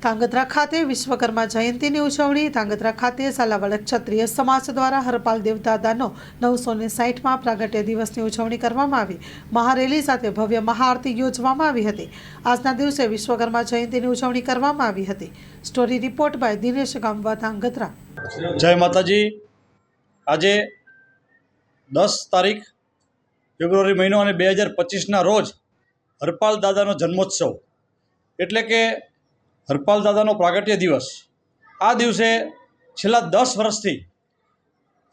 ધાંગધ્રા ખાતે વિશ્વકર્મા જયંતીની ઉજવણી. ધાંગધ્રા ખાતે ઝાલાવાડ ક્ષત્રિય સમાજ દ્વારા હરપાલ દેવદાદાનો 960માં પ્રાગટ્ય દિવસની ઉજવણી કરવામાં આવી. મહારેલી સાથે ભવ્ય મહાઆરતી યોજવામાં આવી હતી. આજના દિવસે વિશ્વકર્મા જયંતીની ઉજવણી કરવામાં આવી હતી. Story report by Dinesh ગામવા, Dhrangadhra. જય માતાજી. આજે 10 તારીખ ફેબ્રુઆરી મહિનો અને 2025ના રોજ હરપાલ દાદાનો જન્મોત્સવ એટલે કે હરપાલ દાદાનો પ્રાગટ્ય દિવસ. આ દિવસે છેલ્લા 10 વર્ષથી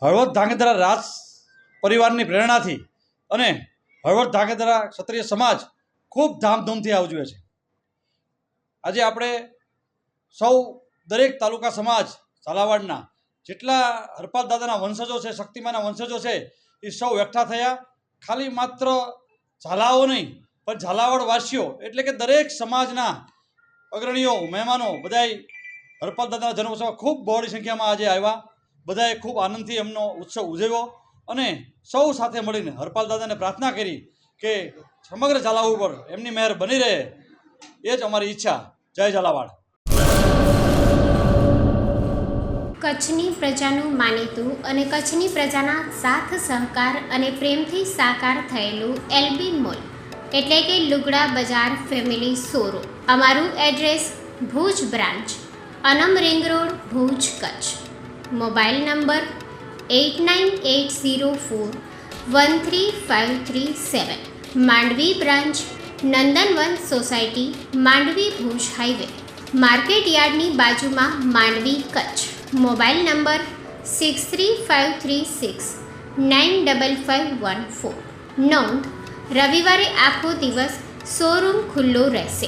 હળવદ ધાંગધ્રા રાજ પરિવારની પ્રેરણાથી અને હળવદ ધાંગધ્રા ક્ષત્રિય સમાજ ખૂબ ધામધૂમથી આ ઉજવે છે. આજે આપણે સૌ દરેક તાલુકા સમાજ ઝાલાવાડના જેટલા હરપાલ દાદાના વંશજો છે, શક્તિમાના વંશજો છે, એ સૌ એકઠા થયા. ખાલી માત્ર ઝાલાઓ નહીં પણ ઝાલાવાડવાસીઓ એટલે કે દરેક સમાજના અગ્રણીઓ, મહેમાનો બધાય હરપાલ દાદાના જન્મોત્સવ ખૂબ બહોળી સંખ્યામાં આજે આવ્યા. બધાએ ખૂબ આનંદથી એમનો ઉત્સવ ઉજવ્યો અને સૌ સાથે મળીને હરપાલ દાદાને પ્રાર્થના કરી કે સમગ્ર ઝાલાવાડ ઉપર એમની મહેર બની રહે, એ જ અમારી ઈચ્છા. જય ઝાલાવાડ. કચ્છની પ્રજાનું માનીતું અને કચ્છની પ્રજાના સાથ સહકાર અને પ્રેમથી સાકાર થયેલું એલબી મોલ એટલે કે લુગડા બજાર ફેમિલી શોરૂમ. અમારું address Bhuj branch, Anam ring road, Bhuj, Kutch. Mobile number 8980413537. Mandvi branch, Nandanvan society, Mandvi, Bhuj highway, market યાર્ડની બાજુમાં, માંડવી, કચ્છ. Mobile number 6353695514. નોંધ: રવિવારે આખો દિવસ શોરૂમ ખુલ્લો રહેશે.